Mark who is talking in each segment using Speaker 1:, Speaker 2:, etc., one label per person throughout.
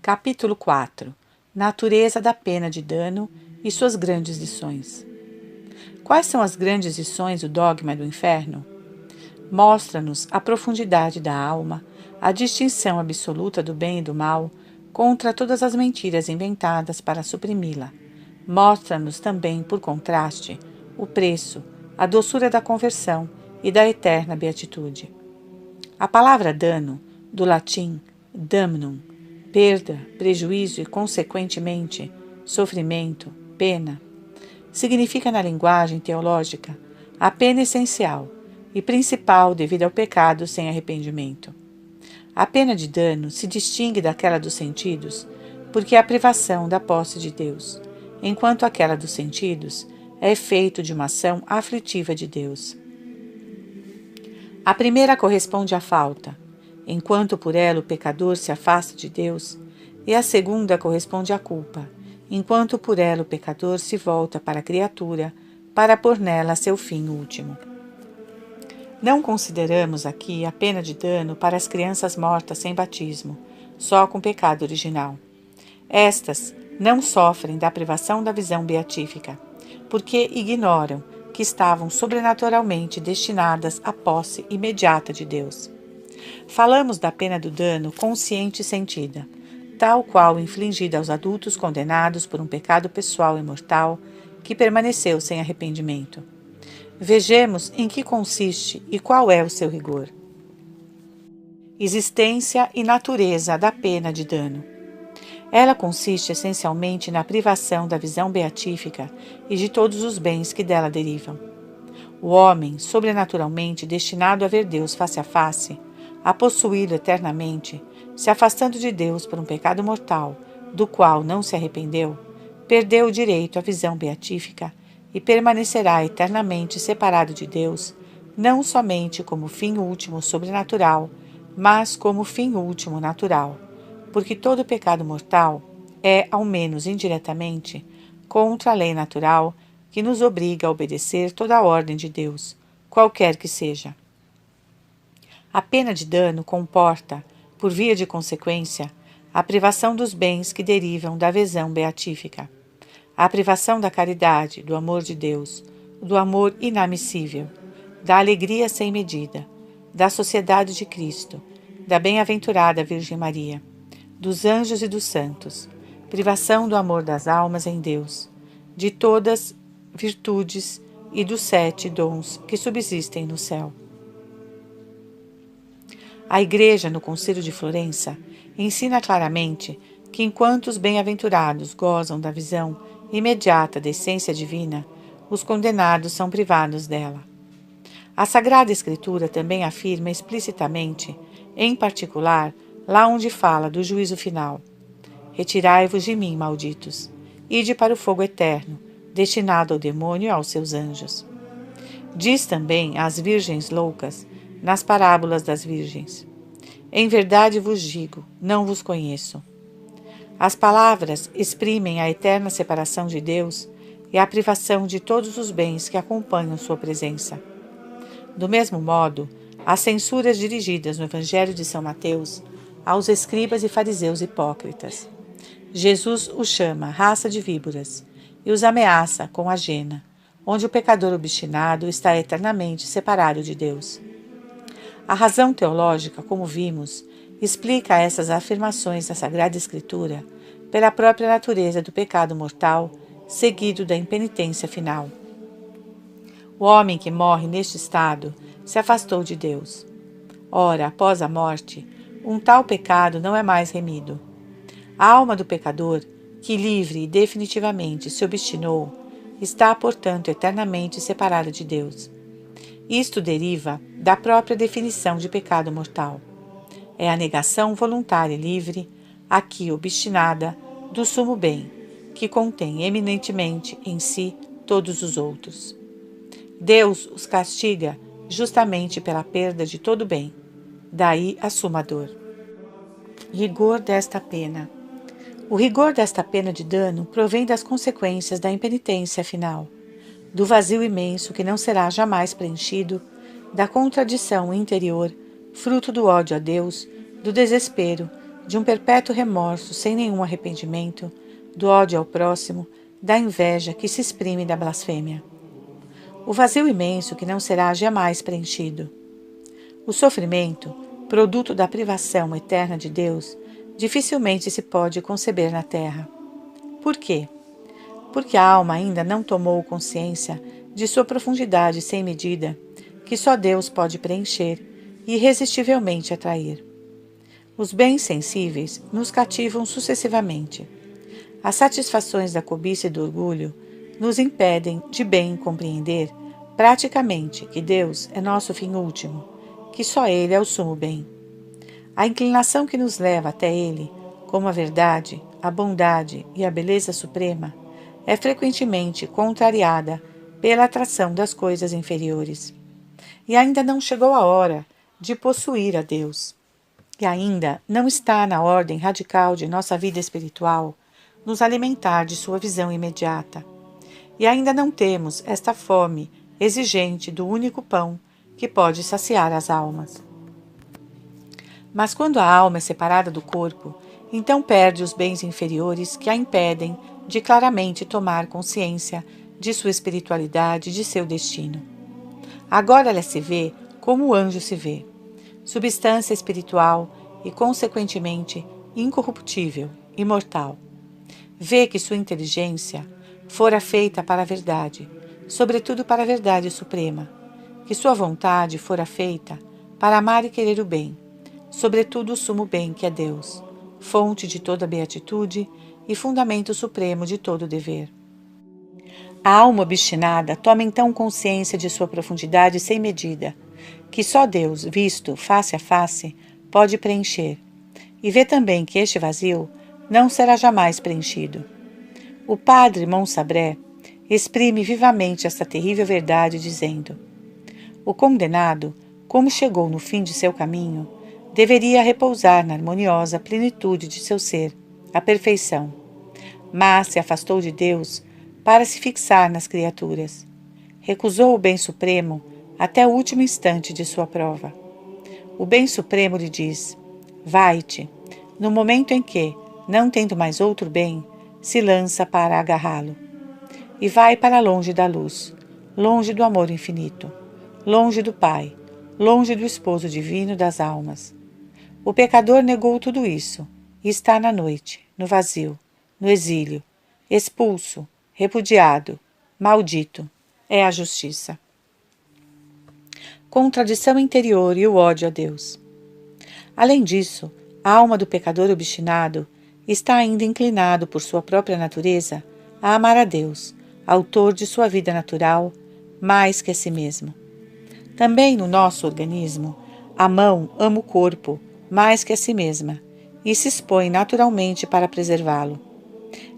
Speaker 1: Capítulo 4. Natureza da pena de dano e suas grandes lições. Quais são as grandes lições do dogma do inferno? Mostra-nos a profundidade da alma, a distinção absoluta do bem e do mal, contra todas as mentiras inventadas para suprimi-la. Mostra-nos também, por contraste, o preço, a doçura da conversão e da eterna beatitude. A palavra dano, do latim damnum, perda, prejuízo e, consequentemente, sofrimento, pena, significa na linguagem teológica a pena essencial e principal devido ao pecado sem arrependimento. A pena de dano se distingue daquela dos sentidos porque é a privação da posse de Deus, enquanto aquela dos sentidos é efeito de uma ação aflitiva de Deus. A primeira corresponde à falta, enquanto por ela o pecador se afasta de Deus, e a segunda corresponde à culpa, enquanto por ela o pecador se volta para a criatura para pôr nela seu fim último. Não consideramos aqui a pena de dano para as crianças mortas sem batismo, só com pecado original. Estas não sofrem da privação da visão beatífica, porque ignoram que estavam sobrenaturalmente destinadas à posse imediata de Deus. Falamos da pena do dano consciente e sentida, tal qual infligida aos adultos condenados por um pecado pessoal e mortal que permaneceu sem arrependimento. Vejamos em que consiste e qual é o seu rigor. Existência e natureza da pena de dano. Ela consiste essencialmente na privação da visão beatífica e de todos os bens que dela derivam. O homem, sobrenaturalmente destinado a ver Deus face a face, a possuí-lo eternamente, se afastando de Deus por um pecado mortal, do qual não se arrependeu, perdeu o direito à visão beatífica e permanecerá eternamente separado de Deus, não somente como fim último sobrenatural, mas como fim último natural, porque todo pecado mortal é, ao menos indiretamente, contra a lei natural que nos obriga a obedecer toda a ordem de Deus, qualquer que seja. A pena de dano comporta, por via de consequência, a privação dos bens que derivam da visão beatífica, a privação da caridade, do amor de Deus, do amor inamissível, da alegria sem medida, da sociedade de Cristo, da bem-aventurada Virgem Maria, dos anjos e dos santos, privação do amor das almas em Deus, de todas virtudes e dos 7 dons que subsistem no céu. A Igreja, no Concílio de Florença, ensina claramente que enquanto os bem-aventurados gozam da visão imediata da essência divina, os condenados são privados dela. A Sagrada Escritura também afirma explicitamente, em particular, lá onde fala do juízo final: Retirai-vos de mim, malditos, ide para o fogo eterno, destinado ao demônio e aos seus anjos. Diz também às virgens loucas, nas parábolas das virgens: Em verdade vos digo, não vos conheço. As palavras exprimem a eterna separação de Deus e a privação de todos os bens que acompanham sua presença. Do mesmo modo, as censuras dirigidas no Evangelho de São Mateus aos escribas e fariseus hipócritas. Jesus os chama raça de víboras e os ameaça com a jena, onde o pecador obstinado está eternamente separado de Deus. A razão teológica, como vimos, explica essas afirmações da Sagrada Escritura pela própria natureza do pecado mortal, seguido da impenitência final. O homem que morre neste estado se afastou de Deus. Ora, após a morte, um tal pecado não é mais remido. A alma do pecador, que livre e definitivamente se obstinou, está, portanto, eternamente separada de Deus. Isto deriva da própria definição de pecado mortal. É a negação voluntária e livre, aqui obstinada, do sumo bem, que contém eminentemente em si todos os outros. Deus os castiga justamente pela perda de todo bem. Daí a suma dor. Rigor desta pena. O rigor desta pena de dano provém das consequências da impenitência final, do vazio imenso que não será jamais preenchido, da contradição interior, fruto do ódio a Deus, do desespero, de um perpétuo remorso sem nenhum arrependimento, do ódio ao próximo, da inveja que se exprime da blasfêmia. O vazio imenso que não será jamais preenchido. O sofrimento, produto da privação eterna de Deus, dificilmente se pode conceber na terra. Por quê? Porque a alma ainda não tomou consciência de sua profundidade sem medida, que só Deus pode preencher e irresistivelmente atrair. Os bens sensíveis nos cativam sucessivamente. As satisfações da cobiça e do orgulho nos impedem de bem compreender praticamente que Deus é nosso fim último, que só Ele é o sumo bem. A inclinação que nos leva até Ele, como a verdade, a bondade e a beleza suprema, é frequentemente contrariada pela atração das coisas inferiores. E ainda não chegou a hora de possuir a Deus. E ainda não está na ordem radical de nossa vida espiritual nos alimentar de sua visão imediata. E ainda não temos esta fome exigente do único pão que pode saciar as almas. Mas quando a alma é separada do corpo, então perde os bens inferiores que a impedem de claramente tomar consciência de sua espiritualidade e de seu destino. Agora ela se vê como o anjo se vê, substância espiritual e, consequentemente, incorruptível, imortal. Vê que sua inteligência fora feita para a verdade, sobretudo para a verdade suprema, que sua vontade fora feita para amar e querer o bem, sobretudo o sumo bem que é Deus, fonte de toda beatitude e fundamento supremo de todo dever. A alma obstinada toma então consciência de sua profundidade sem medida, que só Deus, visto face a face, pode preencher, e vê também que este vazio não será jamais preenchido. O padre Monsabré exprime vivamente esta terrível verdade, dizendo: o condenado, como chegou no fim de seu caminho, deveria repousar na harmoniosa plenitude de seu ser, a perfeição, mas se afastou de Deus para se fixar nas criaturas. Recusou o bem supremo até o último instante de sua prova. O bem supremo lhe diz: vai-te, no momento em que, não tendo mais outro bem, se lança para agarrá-lo. E vai para longe da luz, longe do amor infinito, longe do Pai, longe do esposo divino das almas. O pecador negou tudo isso e está na noite, no vazio, no exílio, expulso, repudiado, maldito. É a justiça. Contradição interior e o ódio a Deus. Além disso, a alma do pecador obstinado está ainda inclinado por sua própria natureza a amar a Deus, autor de sua vida natural, mais que a si mesmo. Também no nosso organismo, a mão ama o corpo mais que a si mesma e se expõe naturalmente para preservá-lo.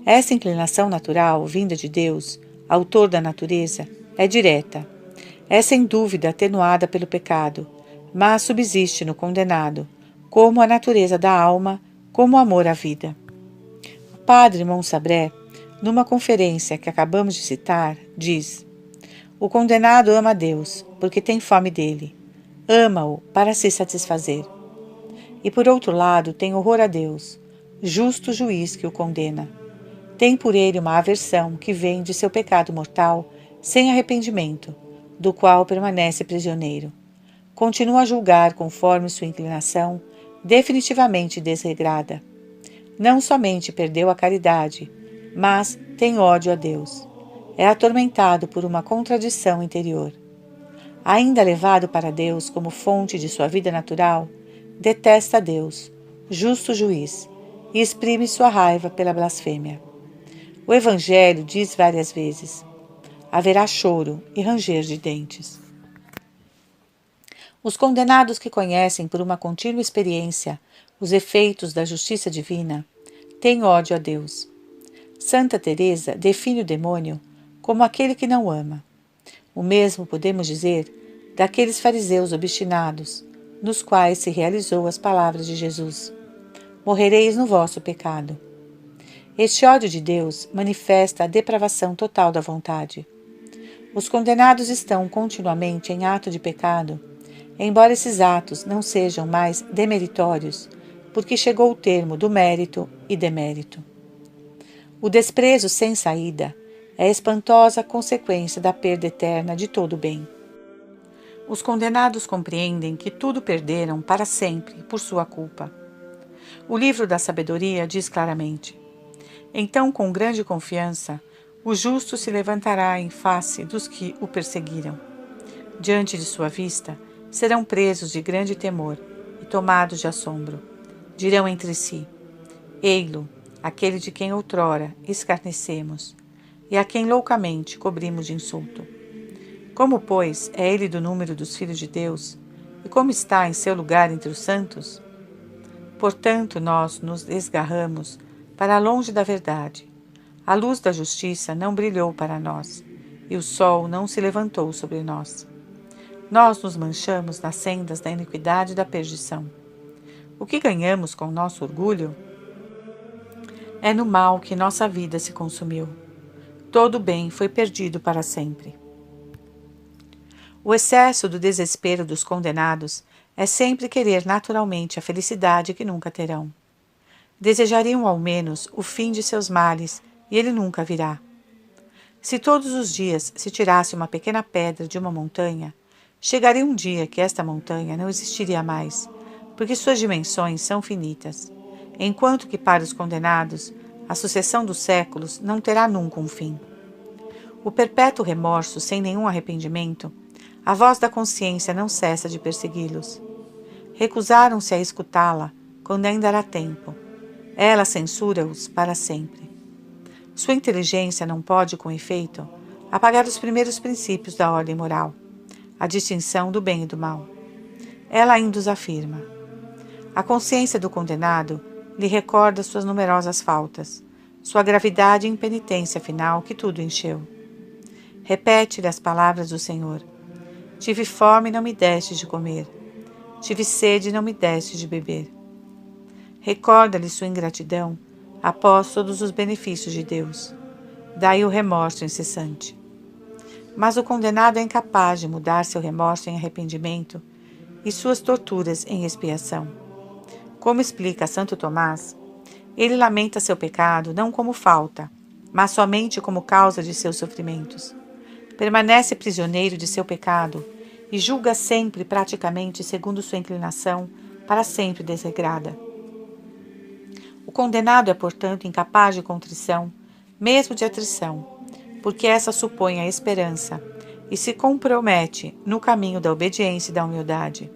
Speaker 1: Essa inclinação natural, vinda de Deus, autor da natureza, é direta. É sem dúvida atenuada pelo pecado, mas subsiste no condenado, como a natureza da alma, como o amor à vida. O padre Monsabré, numa conferência que acabamos de citar, diz: o condenado ama a Deus, porque tem fome dele. Ama-o para se satisfazer. E por outro lado tem horror a Deus, justo juiz que o condena. Tem por ele uma aversão que vem de seu pecado mortal, sem arrependimento, do qual permanece prisioneiro. Continua a julgar conforme sua inclinação, definitivamente desregrada. Não somente perdeu a caridade, mas tem ódio a Deus. É atormentado por uma contradição interior. Ainda levado para Deus como fonte de sua vida natural, detesta Deus, justo juiz, e exprime sua raiva pela blasfêmia. O Evangelho diz várias vezes: haverá choro e ranger de dentes. Os condenados que conhecem por uma contínua experiência os efeitos da justiça divina têm ódio a Deus. Santa Teresa define o demônio como aquele que não ama. O mesmo podemos dizer daqueles fariseus obstinados, nos quais se realizou as palavras de Jesus: morrereis no vosso pecado. Este ódio de Deus manifesta a depravação total da vontade. Os condenados estão continuamente em ato de pecado, embora esses atos não sejam mais demeritórios, porque chegou o termo do mérito e demérito. O desprezo sem saída é a espantosa consequência da perda eterna de todo o bem. Os condenados compreendem que tudo perderam para sempre por sua culpa. O livro da sabedoria diz claramente: então, com grande confiança, o justo se levantará em face dos que o perseguiram. Diante de sua vista, serão presos de grande temor e tomados de assombro. Dirão entre si: ei-lo, aquele de quem outrora escarnecemos, e a quem loucamente cobrimos de insulto. Como, pois, é ele do número dos filhos de Deus, e como está em seu lugar entre os santos? Portanto, nós nos desgarramos para longe da verdade. A luz da justiça não brilhou para nós, e o sol não se levantou sobre nós. Nós nos manchamos nas sendas da iniquidade e da perdição. O que ganhamos com nosso orgulho? É no mal que nossa vida se consumiu. Todo o bem foi perdido para sempre. O excesso do desespero dos condenados é sempre querer naturalmente a felicidade que nunca terão. Desejariam ao menos o fim de seus males, e ele nunca virá. Se todos os dias se tirasse uma pequena pedra de uma montanha, chegaria um dia que esta montanha não existiria mais, porque suas dimensões são finitas, enquanto que para os condenados a sucessão dos séculos não terá nunca um fim. O perpétuo remorso sem nenhum arrependimento, a voz da consciência não cessa de persegui-los. Recusaram-se a escutá-la quando ainda era tempo. Ela censura-os para sempre. Sua inteligência não pode, com efeito, apagar os primeiros princípios da ordem moral, a distinção do bem e do mal. Ela ainda os afirma. A consciência do condenado lhe recorda suas numerosas faltas, sua gravidade e impenitência final que tudo encheu. Repete-lhe as palavras do Senhor: tive fome e não me deste de comer. Tive sede e não me deste de beber. Recorda-lhe sua ingratidão após todos os benefícios de Deus. Daí o remorso incessante. Mas o condenado é incapaz de mudar seu remorso em arrependimento e suas torturas em expiação. Como explica Santo Tomás, ele lamenta seu pecado não como falta, mas somente como causa de seus sofrimentos. Permanece prisioneiro de seu pecado e julga sempre praticamente segundo sua inclinação, para sempre desregrada. O condenado é, portanto, incapaz de contrição, mesmo de atrição, porque essa supõe a esperança e se compromete no caminho da obediência e da humildade.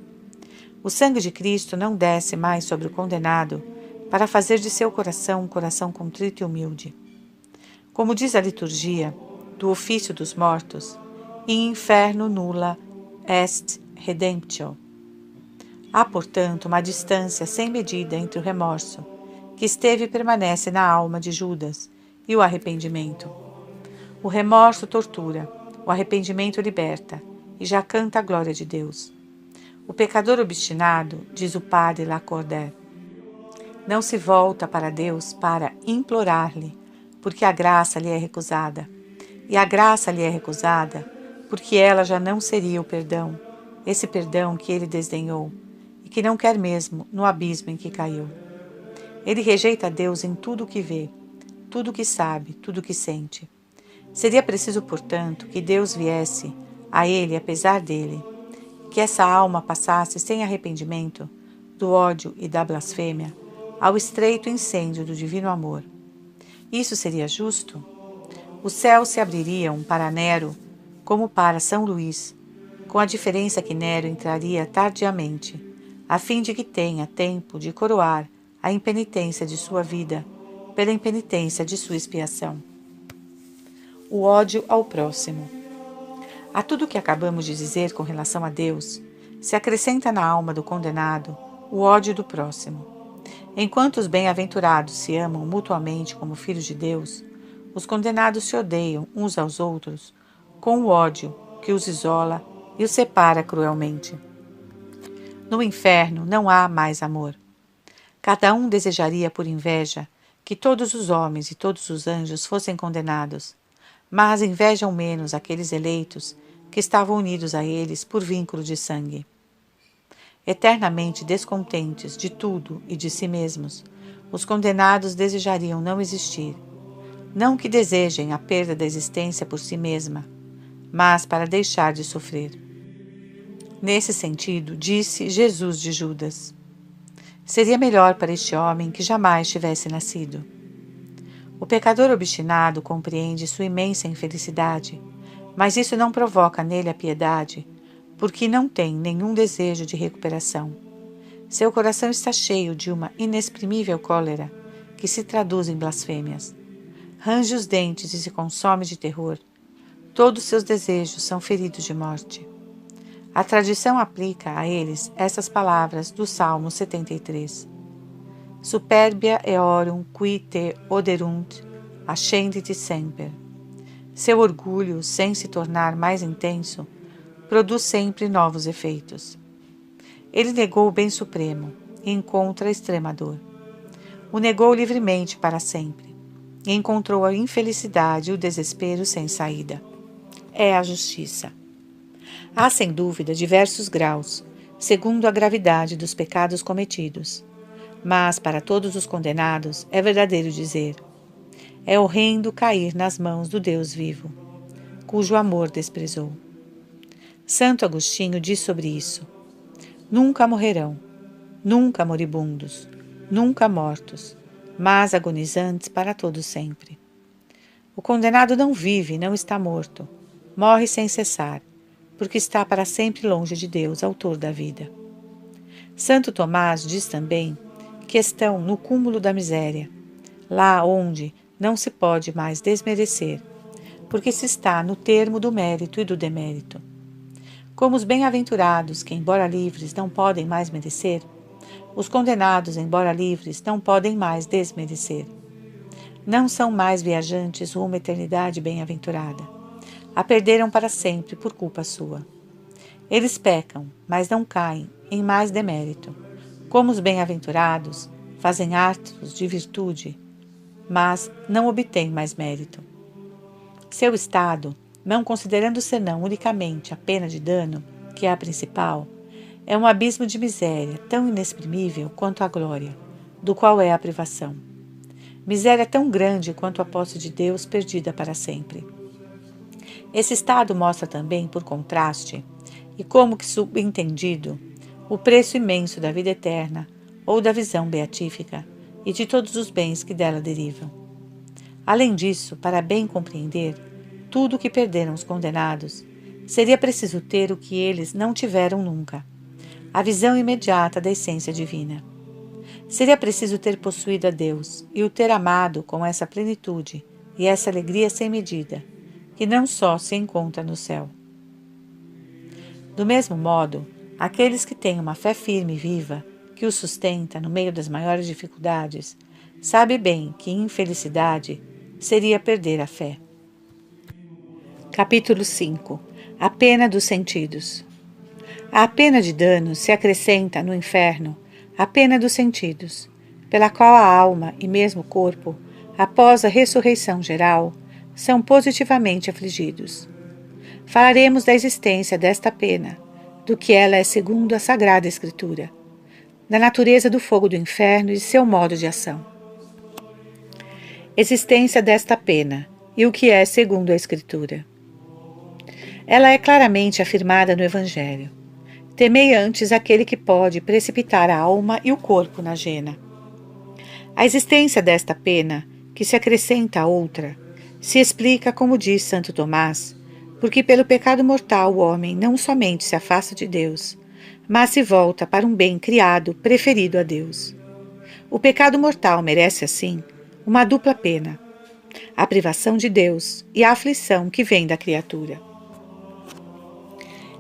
Speaker 1: O sangue de Cristo não desce mais sobre o condenado para fazer de seu coração um coração contrito e humilde. Como diz a liturgia do ofício dos mortos, in inferno nulla est redemptio. Há, portanto, uma distância sem medida entre o remorso, que esteve e permanece na alma de Judas, e o arrependimento. O remorso tortura, o arrependimento liberta, e já canta a glória de Deus. O pecador obstinado, diz o padre Lacordaire, não se volta para Deus para implorar-lhe, porque a graça lhe é recusada. E a graça lhe é recusada porque ela já não seria o perdão, esse perdão que ele desdenhou e que não quer mesmo no abismo em que caiu. Ele rejeita Deus em tudo o que vê, tudo o que sabe, tudo o que sente. Seria preciso, portanto, que Deus viesse a ele apesar dele, que essa alma passasse sem arrependimento do ódio e da blasfêmia ao estreito incêndio do divino amor. Isso seria justo? Os céus se abririam para Nero como para São Luís, com a diferença que Nero entraria tardiamente, a fim de que tenha tempo de coroar a impenitência de sua vida pela impenitência de sua expiação. O ódio ao próximo. A tudo o que acabamos de dizer com relação a Deus, se acrescenta na alma do condenado o ódio do próximo. Enquanto os bem-aventurados se amam mutuamente como filhos de Deus, os condenados se odeiam uns aos outros com o ódio que os isola e os separa cruelmente. No inferno não há mais amor. Cada um desejaria por inveja que todos os homens e todos os anjos fossem condenados, mas invejam menos aqueles eleitos que estavam unidos a eles por vínculo de sangue. Eternamente descontentes de tudo e de si mesmos, os condenados desejariam não existir. Não que desejem a perda da existência por si mesma, mas para deixar de sofrer. Nesse sentido, disse Jesus de Judas: seria melhor para este homem que jamais tivesse nascido. O pecador obstinado compreende sua imensa infelicidade, mas isso não provoca nele a piedade, porque não tem nenhum desejo de recuperação. Seu coração está cheio de uma inexprimível cólera, que se traduz em blasfêmias. Range os dentes e se consome de terror. Todos seus desejos são feridos de morte. A tradição aplica a eles essas palavras do Salmo 73. Superbia eorum qui te oderunt, ascendit semper. Seu orgulho, sem se tornar mais intenso, produz sempre novos efeitos. Ele negou o bem supremo e encontra a extrema dor. O negou livremente para sempre e encontrou a infelicidade e o desespero sem saída. É a justiça. Há, sem dúvida, diversos graus, segundo a gravidade dos pecados cometidos. Mas, para todos os condenados, é verdadeiro dizer: é horrendo cair nas mãos do Deus vivo, cujo amor desprezou. Santo Agostinho diz sobre isso: nunca morrerão, nunca moribundos, nunca mortos, mas agonizantes para todo sempre. O condenado não vive, não está morto, morre sem cessar, porque está para sempre longe de Deus, autor da vida. Santo Tomás diz também que estão no cúmulo da miséria, lá onde não se pode mais desmerecer, porque se está no termo do mérito e do demérito. Como os bem-aventurados, que, embora livres, não podem mais merecer, os condenados, embora livres, não podem mais desmerecer. Não são mais viajantes rumo à eternidade bem-aventurada. A perderam para sempre por culpa sua. Eles pecam, mas não caem em mais demérito. Como os bem-aventurados, fazem atos de virtude, mas não obtêm mais mérito. Seu estado, não considerando senão unicamente a pena de dano, que é a principal, é um abismo de miséria tão inexprimível quanto a glória, do qual é a privação. Miséria tão grande quanto a posse de Deus perdida para sempre. Esse estado mostra também, por contraste, e como que subentendido, o preço imenso da vida eterna ou da visão beatífica e de todos os bens que dela derivam. Além disso, para bem compreender tudo o que perderam os condenados, seria preciso ter o que eles não tiveram nunca, a visão imediata da essência divina. Seria preciso ter possuído a Deus e o ter amado com essa plenitude e essa alegria sem medida, que não só se encontra no céu. Do mesmo modo, aqueles que têm uma fé firme e viva, que os sustenta no meio das maiores dificuldades, sabem bem que infelicidade seria perder a fé. Capítulo 5. A pena dos sentidos. À pena de dano se acrescenta, no inferno, a pena dos sentidos, pela qual a alma e mesmo o corpo, após a ressurreição geral, são positivamente afligidos. Falaremos da existência desta pena, do que ela é segundo a Sagrada Escritura, da natureza do fogo do inferno e de seu modo de ação. Existência desta pena e o que é segundo a Escritura. Ela é claramente afirmada no Evangelho. Temei antes aquele que pode precipitar a alma e o corpo na jena. A existência desta pena, que se acrescenta a outra, se explica, como diz Santo Tomás, porque pelo pecado mortal o homem não somente se afasta de Deus, mas se volta para um bem criado, preferido a Deus. O pecado mortal merece, assim, uma dupla pena, a privação de Deus e a aflição que vem da criatura.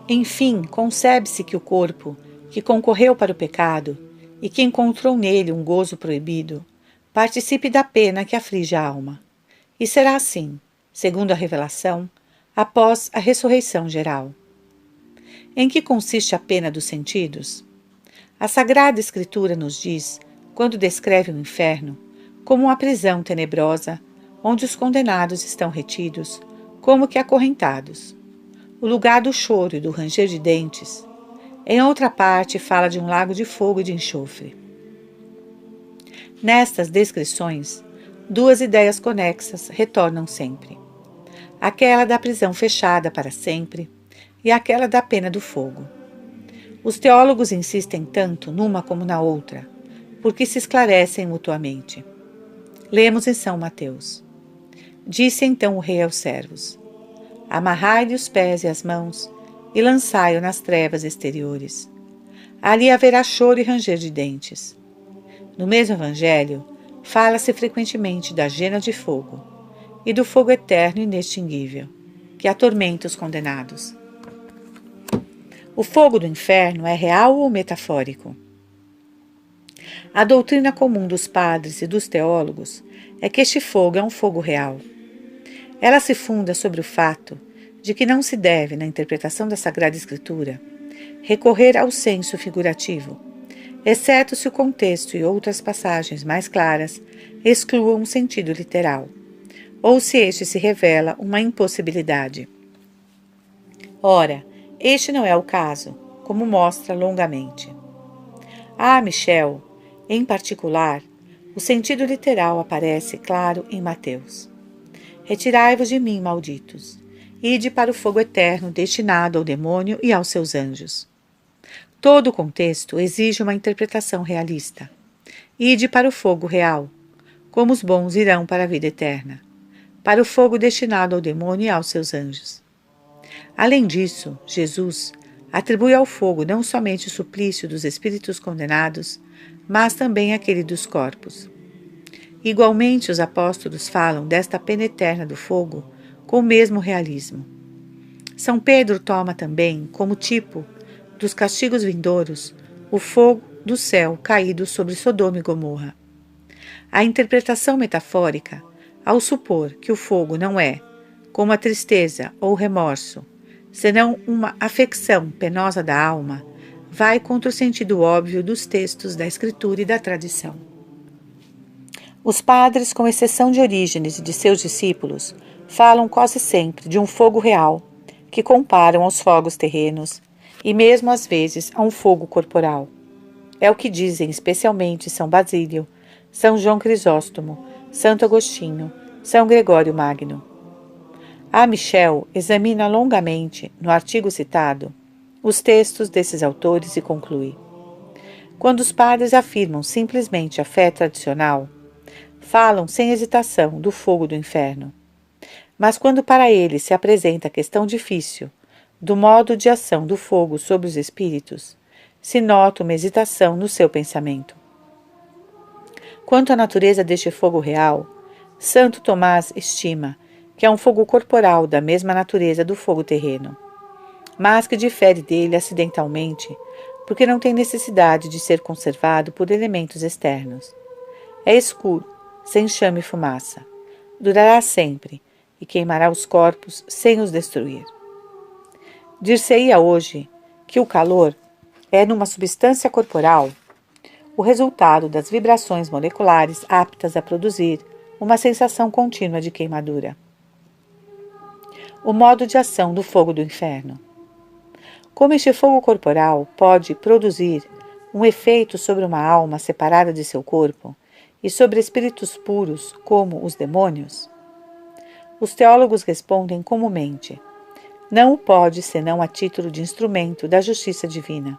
Speaker 1: Enfim, concebe-se que o corpo, que concorreu para o pecado e que encontrou nele um gozo proibido, participe da pena que aflige a alma. E será assim, segundo a revelação, após a ressurreição geral. Em que consiste a pena dos sentidos? A Sagrada Escritura nos diz, quando descreve o inferno, como uma prisão tenebrosa, onde os condenados estão retidos, como que acorrentados. O lugar do choro e do ranger de dentes. Em outra parte, fala de um lago de fogo e de enxofre. Nestas descrições, duas ideias conexas retornam sempre: aquela da prisão fechada para sempre e aquela da pena do fogo. Os teólogos insistem tanto numa como na outra, porque se esclarecem mutuamente. Lemos em São Mateus. Disse então o rei aos servos: amarrai-lhe os pés e as mãos e lançai-o nas trevas exteriores. Ali haverá choro e ranger de dentes. No mesmo evangelho, fala-se frequentemente da jena de fogo e do fogo eterno e inextinguível, que atormenta os condenados. O fogo do inferno é real ou metafórico? A doutrina comum dos padres e dos teólogos é que este fogo é um fogo real. Ela se funda sobre o fato de que não se deve, na interpretação da Sagrada Escritura, recorrer ao senso figurativo, exceto se o contexto e outras passagens mais claras excluam um sentido literal, ou se este se revela uma impossibilidade. Ora, este não é o caso, como mostra longamente. A Michel, em particular, o sentido literal aparece claro em Mateus. Retirai-vos de mim, malditos, ide para o fogo eterno destinado ao demônio e aos seus anjos. Todo o contexto exige uma interpretação realista. Ide para o fogo real, como os bons irão para a vida eterna, para o fogo destinado ao demônio e aos seus anjos. Além disso, Jesus atribui ao fogo não somente o suplício dos espíritos condenados, mas também aquele dos corpos. Igualmente, os apóstolos falam desta pena eterna do fogo com o mesmo realismo. São Pedro toma também, como tipo dos castigos vindouros, o fogo do céu caído sobre Sodoma e Gomorra. A interpretação metafórica, ao supor que o fogo não é, como a tristeza ou o remorso, senão uma afecção penosa da alma, vai contra o sentido óbvio dos textos da Escritura e da tradição. Os padres, com exceção de Orígenes e de seus discípulos, falam quase sempre de um fogo real, que comparam aos fogos terrenos e mesmo às vezes a um fogo corporal. É o que dizem especialmente São Basílio, São João Crisóstomo, Santo Agostinho, São Gregório Magno. A Michel examina longamente, no artigo citado, os textos desses autores e conclui: quando os padres afirmam simplesmente a fé tradicional, falam sem hesitação do fogo do inferno. Mas quando para eles se apresenta a questão difícil do modo de ação do fogo sobre os espíritos, se nota uma hesitação no seu pensamento. Quanto à natureza deste fogo real, Santo Tomás estima que é um fogo corporal da mesma natureza do fogo terreno, mas que difere dele acidentalmente, porque não tem necessidade de ser conservado por elementos externos. É escuro, sem chama e fumaça. Durará sempre e queimará os corpos sem os destruir. Dir-se-ia hoje que o calor é, numa substância corporal, o resultado das vibrações moleculares aptas a produzir uma sensação contínua de queimadura. O modo de ação do fogo do inferno. Como este fogo corporal pode produzir um efeito sobre uma alma separada de seu corpo e sobre espíritos puros, como os demônios? Os teólogos respondem comumente: não o pode senão a título de instrumento da justiça divina.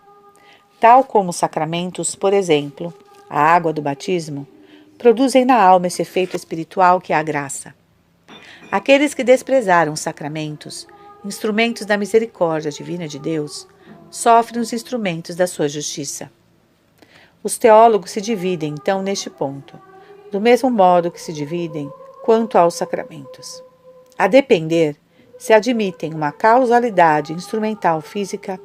Speaker 1: Tal como os sacramentos, por exemplo, a água do batismo, produzem na alma esse efeito espiritual que é a graça. Aqueles que desprezaram os sacramentos, instrumentos da misericórdia divina de Deus, sofrem os instrumentos da sua justiça. Os teólogos se dividem, então, neste ponto, do mesmo modo que se dividem quanto aos sacramentos. A depender, se admitem uma causalidade instrumental física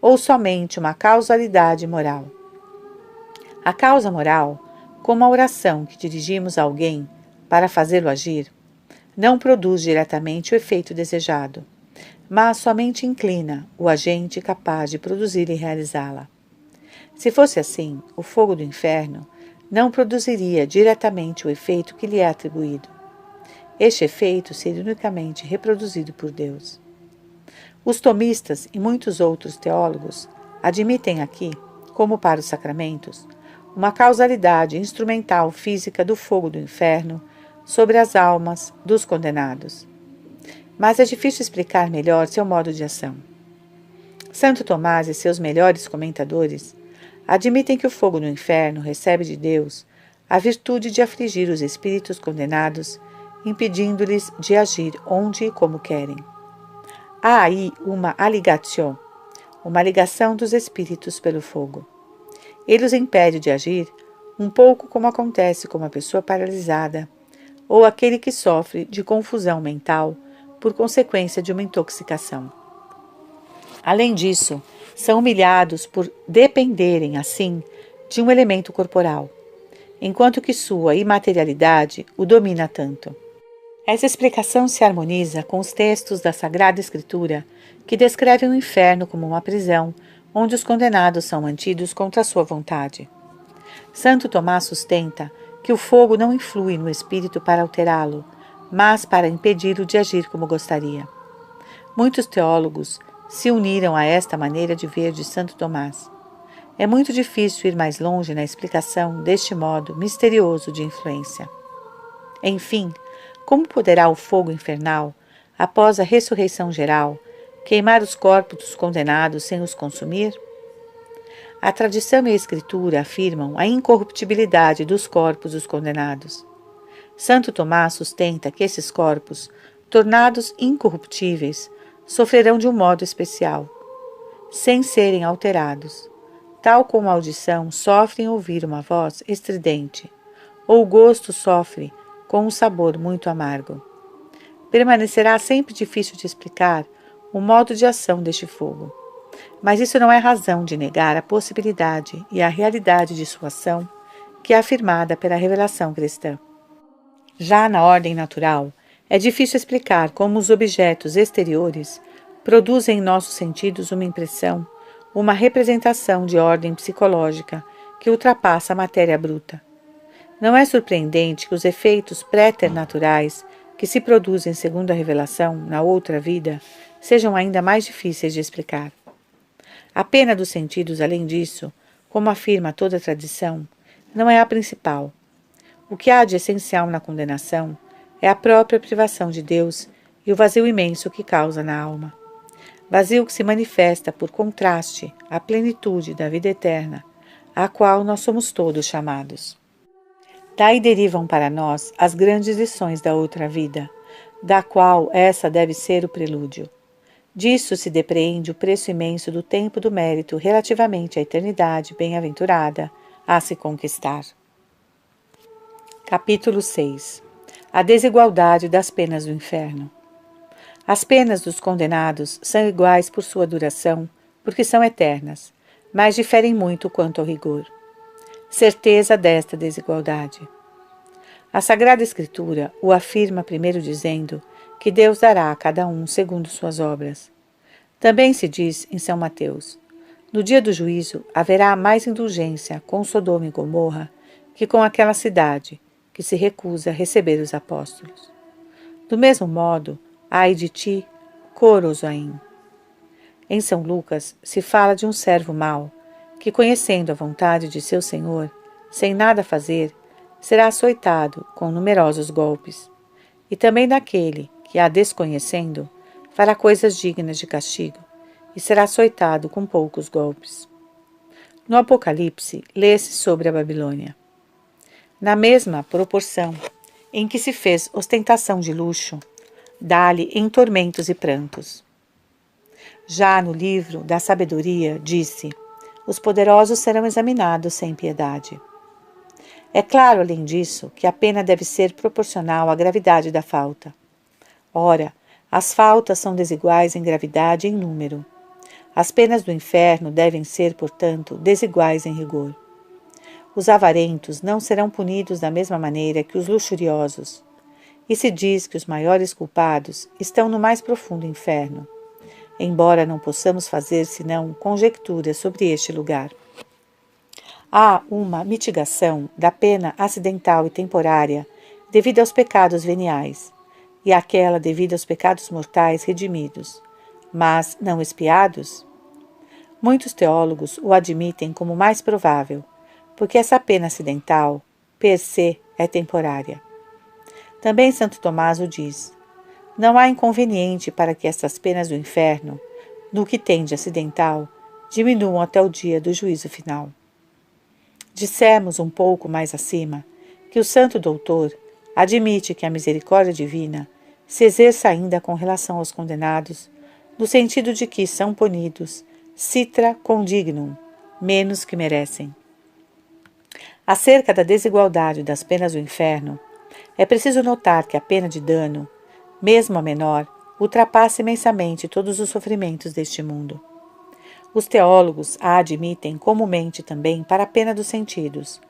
Speaker 1: ou somente uma causalidade moral. A causa moral, como a oração que dirigimos a alguém para fazê-lo agir, não produz diretamente o efeito desejado, mas somente inclina o agente capaz de produzir e realizá-la. Se fosse assim, o fogo do inferno não produziria diretamente o efeito que lhe é atribuído. Este efeito seria unicamente reproduzido por Deus. Os tomistas e muitos outros teólogos admitem aqui, como para os sacramentos, uma causalidade instrumental física do fogo do inferno sobre as almas dos condenados. Mas é difícil explicar melhor seu modo de ação. Santo Tomás e seus melhores comentadores admitem que o fogo do inferno recebe de Deus a virtude de afligir os espíritos condenados, impedindo-lhes de agir onde e como querem. Há aí uma aligatio, uma ligação dos espíritos pelo fogo. Ele os impede de agir, um pouco como acontece com uma pessoa paralisada ou aquele que sofre de confusão mental por consequência de uma intoxicação. Além disso, são humilhados por dependerem, assim, de um elemento corporal, enquanto que sua imaterialidade o domina tanto. Essa explicação se harmoniza com os textos da Sagrada Escritura que descrevem o inferno como uma prisão onde os condenados são mantidos contra a sua vontade. Santo Tomás sustenta que o fogo não influi no espírito para alterá-lo, mas para impedi-lo de agir como gostaria. Muitos teólogos se uniram a esta maneira de ver de Santo Tomás. É muito difícil ir mais longe na explicação deste modo misterioso de influência. Enfim, como poderá o fogo infernal, após a ressurreição geral, queimar os corpos dos condenados sem os consumir? A tradição e a Escritura afirmam a incorruptibilidade dos corpos dos condenados. Santo Tomás sustenta que esses corpos, tornados incorruptíveis, sofrerão de um modo especial, sem serem alterados, tal como a audição sofre em ouvir uma voz estridente, ou o gosto sofre com um sabor muito amargo. Permanecerá sempre difícil de explicar o modo de ação deste fogo, mas isso não é razão de negar a possibilidade e a realidade de sua ação, que é afirmada pela revelação cristã. Já na ordem natural, é difícil explicar como os objetos exteriores produzem em nossos sentidos uma impressão, uma representação de ordem psicológica que ultrapassa a matéria bruta. Não é surpreendente que os efeitos préternaturais que se produzem segundo a revelação na outra vida sejam ainda mais difíceis de explicar. A pena dos sentidos, além disso, como afirma toda a tradição, não é a principal. O que há de essencial na condenação é a própria privação de Deus e o vazio imenso que causa na alma. Vazio que se manifesta por contraste à plenitude da vida eterna, à qual nós somos todos chamados. Daí derivam para nós as grandes lições da outra vida, da qual essa deve ser o prelúdio. Disso se depreende o preço imenso do tempo do mérito relativamente à eternidade bem-aventurada a se conquistar. Capítulo 6. A desigualdade das penas do inferno. As penas dos condenados são iguais por sua duração, porque são eternas, mas diferem muito quanto ao rigor. Certeza desta desigualdade. A Sagrada Escritura o afirma primeiro dizendo que Deus dará a cada um segundo suas obras. Também se diz em São Mateus: no dia do juízo haverá mais indulgência com Sodoma e Gomorra que com aquela cidade que se recusa a receber os apóstolos. Do mesmo modo, ai de ti, Corozoim. Em São Lucas se fala de um servo mau, que conhecendo a vontade de seu senhor, sem nada fazer, será açoitado com numerosos golpes, e também daquele que, a desconhecendo, fará coisas dignas de castigo, e será açoitado com poucos golpes. No Apocalipse, lê-se sobre a Babilônia. Na mesma proporção em que se fez ostentação de luxo, dá-lhe em tormentos e prantos. Já no livro da sabedoria, disse: os poderosos serão examinados sem piedade. É claro, além disso, que a pena deve ser proporcional à gravidade da falta. Ora, as faltas são desiguais em gravidade e em número. As penas do inferno devem ser, portanto, desiguais em rigor. Os avarentos não serão punidos da mesma maneira que os luxuriosos, e se diz que os maiores culpados estão no mais profundo inferno, embora não possamos fazer senão conjecturas sobre este lugar. Há uma mitigação da pena acidental e temporária devido aos pecados veniais, e aquela devido aos pecados mortais redimidos, mas não expiados? Muitos teólogos o admitem como mais provável, porque essa pena acidental, per se, é temporária. Também Santo Tomás o diz: não há inconveniente para que estas penas do inferno, no que tem de acidental, diminuam até o dia do juízo final. Dissemos um pouco mais acima que o Santo Doutor admite que a misericórdia divina se exerça ainda com relação aos condenados, no sentido de que são punidos citra condignum, menos que merecem. Acerca da desigualdade das penas do inferno, é preciso notar que a pena de dano, mesmo a menor, ultrapassa imensamente todos os sofrimentos deste mundo. Os teólogos a admitem comumente também para a pena dos sentidos,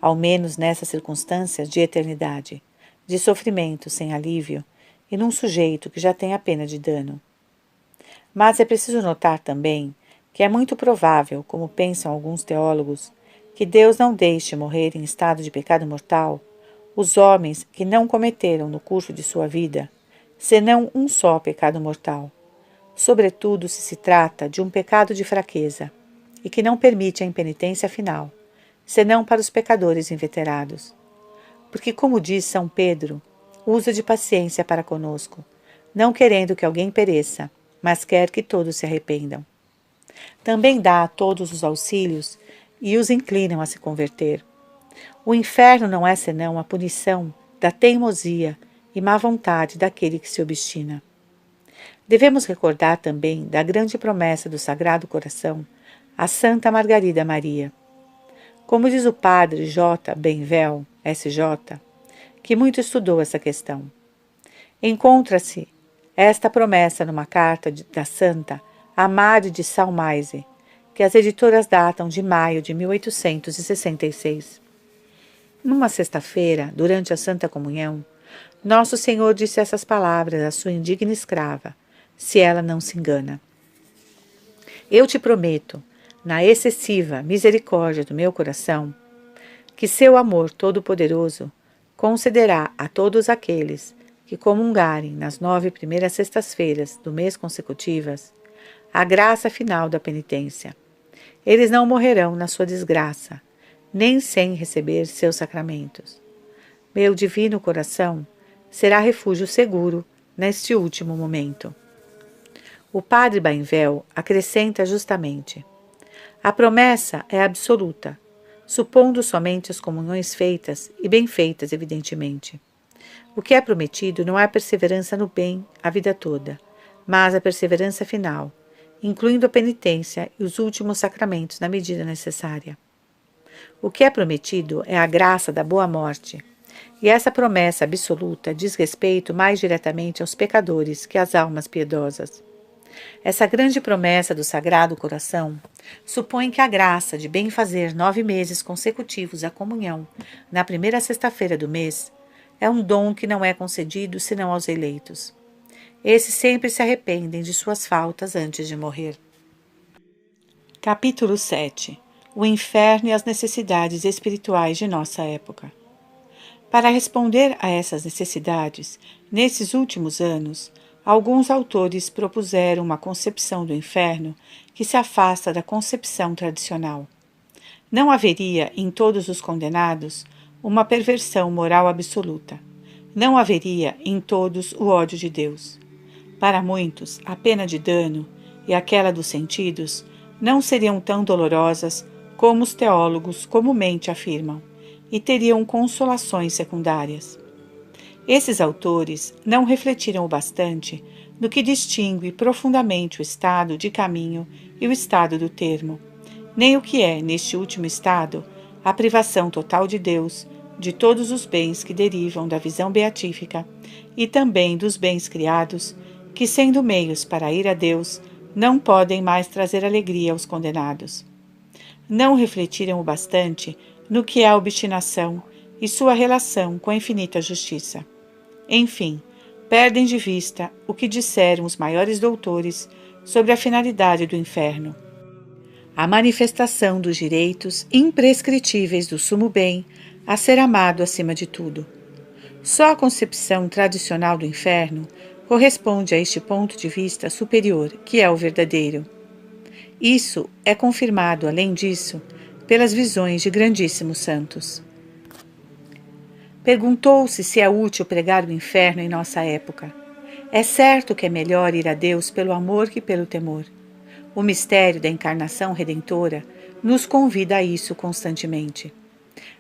Speaker 1: ao menos nessas circunstâncias de eternidade, de sofrimento sem alívio, e num sujeito que já tem a pena de dano. Mas é preciso notar também que é muito provável, como pensam alguns teólogos, que Deus não deixe morrer em estado de pecado mortal os homens que não cometeram no curso de sua vida, senão um só pecado mortal, sobretudo se trata de um pecado de fraqueza, e que não permite a impenitência final, senão para os pecadores inveterados. Porque, como diz São Pedro, usa de paciência para conosco, não querendo que alguém pereça, mas quer que todos se arrependam. Também dá a todos os auxílios e os inclinam a se converter. O inferno não é senão a punição da teimosia e má vontade daquele que se obstina. Devemos recordar também da grande promessa do Sagrado Coração a Santa Margarida Maria. Como diz o padre J. Benvel, S.J., que muito estudou essa questão. Encontra-se esta promessa numa carta da Santa a Mari de Salmaise, que as editoras datam de maio de 1866. Numa sexta-feira, durante a Santa Comunhão, Nosso Senhor disse essas palavras à sua indigna escrava, se ela não se engana. Eu te prometo, na excessiva misericórdia do meu coração, que seu amor todo-poderoso concederá a todos aqueles que comungarem nas 9 primeiras sextas-feiras do mês consecutivas a graça final da penitência. Eles não morrerão na sua desgraça, nem sem receber seus sacramentos. Meu divino coração será refúgio seguro neste último momento. O padre Benvel acrescenta justamente: a promessa é absoluta, supondo somente as comunhões feitas e bem feitas, evidentemente. O que é prometido não é a perseverança no bem a vida toda, mas a perseverança final, incluindo a penitência e os últimos sacramentos na medida necessária. O que é prometido é a graça da boa morte, e essa promessa absoluta diz respeito mais diretamente aos pecadores que às almas piedosas. Essa grande promessa do Sagrado Coração supõe que a graça de bem fazer 9 meses consecutivos a comunhão na primeira sexta-feira do mês é um dom que não é concedido senão aos eleitos. Esses sempre se arrependem de suas faltas antes de morrer. Capítulo 7. O inferno e as necessidades espirituais de nossa época. Para responder a essas necessidades, nesses últimos anos, alguns autores propuseram uma concepção do inferno que se afasta da concepção tradicional. Não haveria, em todos os condenados, uma perversão moral absoluta. Não haveria, em todos, o ódio de Deus. Para muitos, a pena de dano e aquela dos sentidos não seriam tão dolorosas como os teólogos comumente afirmam, e teriam consolações secundárias. Esses autores não refletiram o bastante no que distingue profundamente o estado de caminho e o estado do termo, nem o que é, neste último estado, a privação total de Deus, de todos os bens que derivam da visão beatífica e também dos bens criados, que, sendo meios para ir a Deus, não podem mais trazer alegria aos condenados. Não refletiram o bastante no que é a obstinação e sua relação com a infinita justiça. Enfim, perdem de vista o que disseram os maiores doutores sobre a finalidade do inferno: a manifestação dos direitos imprescritíveis do sumo bem a ser amado acima de tudo. Só a concepção tradicional do inferno corresponde a este ponto de vista superior, que é o verdadeiro. Isso é confirmado, além disso, pelas visões de grandíssimos santos. Perguntou-se se é útil pregar o inferno em nossa época. É certo que é melhor ir a Deus pelo amor que pelo temor. O mistério da encarnação redentora nos convida a isso constantemente.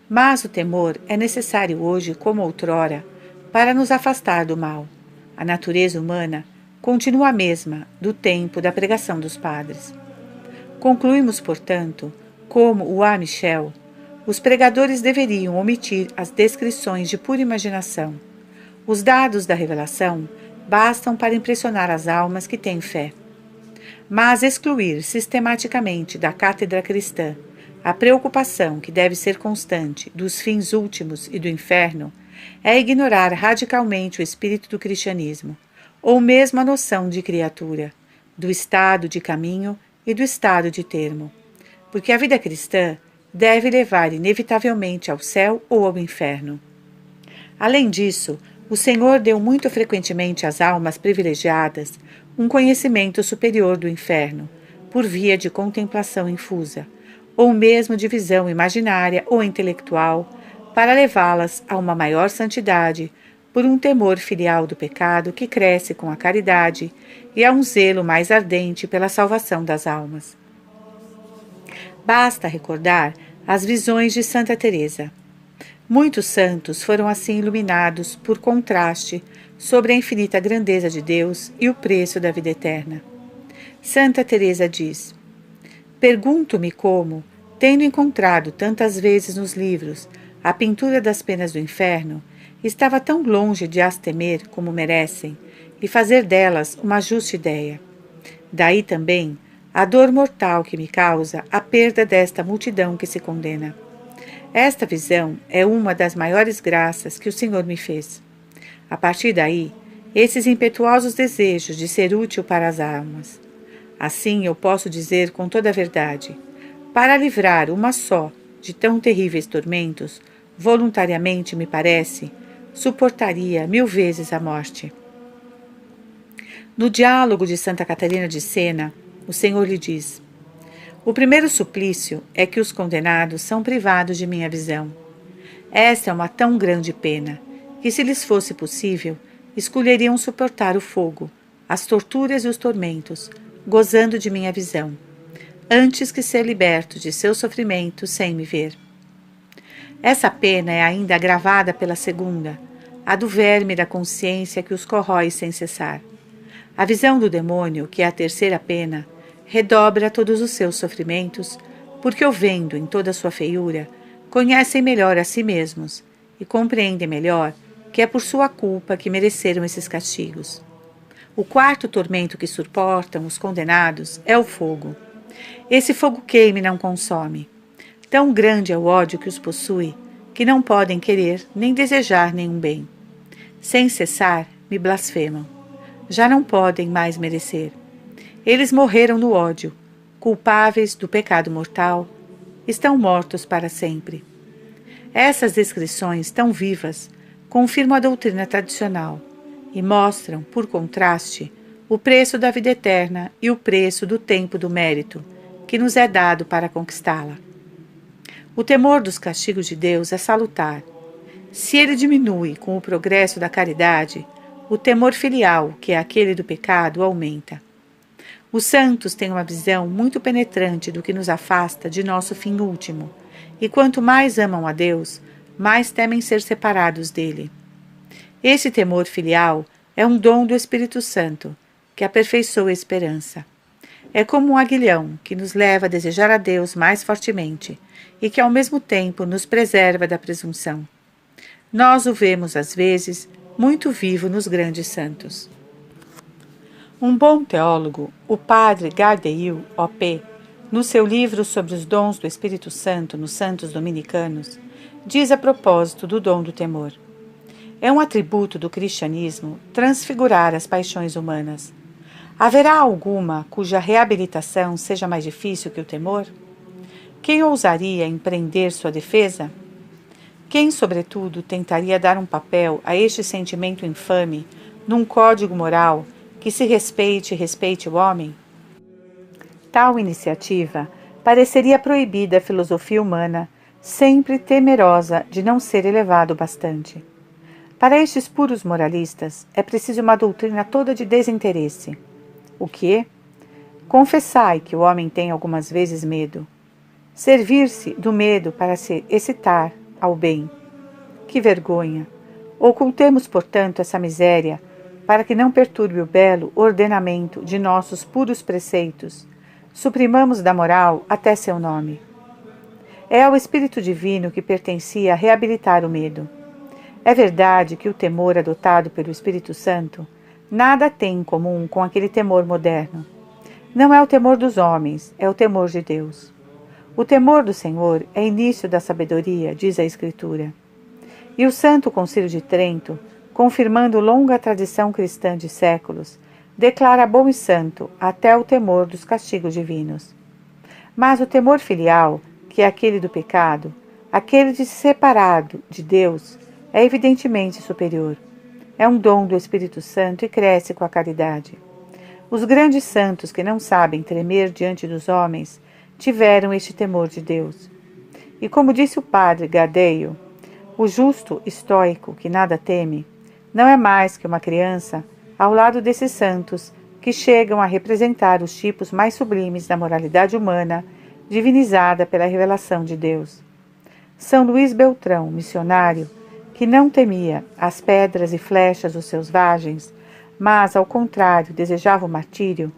Speaker 1: Mas o temor é necessário hoje como outrora para nos afastar do mal. A natureza humana continua a mesma do tempo da pregação dos padres. Concluímos, portanto, como o A. Michel, os pregadores deveriam omitir as descrições de pura imaginação. Os dados da revelação bastam para impressionar as almas que têm fé. Mas excluir sistematicamente da cátedra cristã a preocupação que deve ser constante dos fins últimos e do inferno é ignorar radicalmente o espírito do cristianismo, ou mesmo a noção de criatura, do estado de caminho e do estado de termo, porque a vida cristã deve levar inevitavelmente ao céu ou ao inferno. Além disso, o Senhor deu muito frequentemente às almas privilegiadas um conhecimento superior do inferno, por via de contemplação infusa, ou mesmo de visão imaginária ou intelectual, para levá-las a uma maior santidade, por um temor filial do pecado que cresce com a caridade e a um zelo mais ardente pela salvação das almas. Basta recordar as visões de Santa Teresa. Muitos santos foram assim iluminados por contraste sobre a infinita grandeza de Deus e o preço da vida eterna. Santa Teresa diz: pergunto-me como, tendo encontrado tantas vezes nos livros a pintura das penas do inferno, estava tão longe de as temer como merecem e fazer delas uma justa ideia. Daí também a dor mortal que me causa a perda desta multidão que se condena. Esta visão é uma das maiores graças que o Senhor me fez. A partir daí, esses impetuosos desejos de ser útil para as almas. Assim eu posso dizer com toda a verdade: para livrar uma só de tão terríveis tormentos, voluntariamente me parece, suportaria 1000 vezes a morte. No diálogo de Santa Catarina de Sena, o Senhor lhe diz: o primeiro suplício é que os condenados são privados de minha visão. Esta é uma tão grande pena, que se lhes fosse possível, escolheriam suportar o fogo, as torturas e os tormentos, gozando de minha visão, antes que ser libertos de seus sofrimentos sem me ver. Essa pena é ainda agravada pela segunda, a do verme da consciência que os corrói sem cessar. A visão do demônio, que é a terceira pena, redobra todos os seus sofrimentos, porque o vendo em toda a sua feiura, conhecem melhor a si mesmos e compreendem melhor que é por sua culpa que mereceram esses castigos. O quarto tormento que suportam os condenados é o fogo. Esse fogo queima e não consome. Tão grande é o ódio que os possui, que não podem querer nem desejar nenhum bem. Sem cessar, me blasfemam. Já não podem mais merecer. Eles morreram no ódio, culpáveis do pecado mortal, estão mortos para sempre. Essas descrições tão vivas confirmam a doutrina tradicional e mostram, por contraste, o preço da vida eterna e o preço do tempo do mérito que nos é dado para conquistá-la. O temor dos castigos de Deus é salutar. Se ele diminui com o progresso da caridade, o temor filial, que é aquele do pecado, aumenta. Os santos têm uma visão muito penetrante do que nos afasta de nosso fim último, e quanto mais amam a Deus, mais temem ser separados dele. Esse temor filial é um dom do Espírito Santo, que aperfeiçoa a esperança. É como um aguilhão que nos leva a desejar a Deus mais fortemente e que ao mesmo tempo nos preserva da presunção. Nós o vemos, às vezes, muito vivo nos grandes santos. Um bom teólogo, o padre Gardeil, O.P., no seu livro sobre os dons do Espírito Santo nos santos dominicanos, diz a propósito do dom do temor: é um atributo do cristianismo transfigurar as paixões humanas. Haverá alguma cuja reabilitação seja mais difícil que o temor? Quem ousaria empreender sua defesa? Quem, sobretudo, tentaria dar um papel a este sentimento infame num código moral que se respeite e respeite o homem? tal iniciativa pareceria proibida à filosofia humana, sempre temerosa de não ser elevado bastante. Para estes puros moralistas, é preciso uma doutrina toda de desinteresse. O quê? Confessai que o homem tem algumas vezes medo. Servir-se do medo para se excitar ao bem. Que vergonha! Ocultemos, portanto, essa miséria, para que não perturbe o belo ordenamento de nossos puros preceitos. Suprimamos da moral até seu nome. É ao Espírito Divino que pertencia reabilitar o medo. É verdade que o temor adotado pelo Espírito Santo nada tem em comum com aquele temor moderno. Não é o temor dos homens, é o temor de Deus. O temor do Senhor é início da sabedoria, diz a Escritura. E o Santo Concílio de Trento, confirmando longa tradição cristã de séculos, declara bom e santo até o temor dos castigos divinos. Mas o temor filial, que é aquele do pecado, aquele de se separado de Deus, é evidentemente superior. É um dom do Espírito Santo e cresce com a caridade. Os grandes santos que não sabem tremer diante dos homens tiveram este temor de Deus. E como disse o padre Gadeio, o justo estoico que nada teme não é mais que uma criança ao lado desses santos que chegam a representar os tipos mais sublimes da moralidade humana, divinizada pela revelação de Deus. São Luís Beltrão, missionário, que não temia as pedras e flechas dos selvagens, mas, ao contrário, desejava o martírio,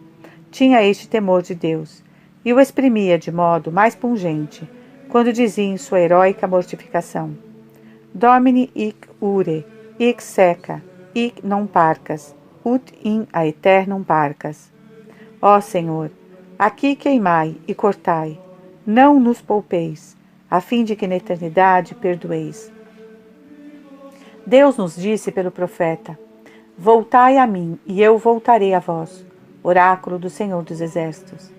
Speaker 1: tinha este temor de Deus, e o exprimia de modo mais pungente, quando dizia em sua heróica mortificação: Domini hic ure, hic seca, hic non parcas, ut in aeternum parcas. Ó Senhor, aqui queimai e cortai, não nos poupeis, a fim de que na eternidade perdoeis. Deus nos disse pelo profeta: Voltai a mim, e eu voltarei a vós, oráculo do Senhor dos Exércitos.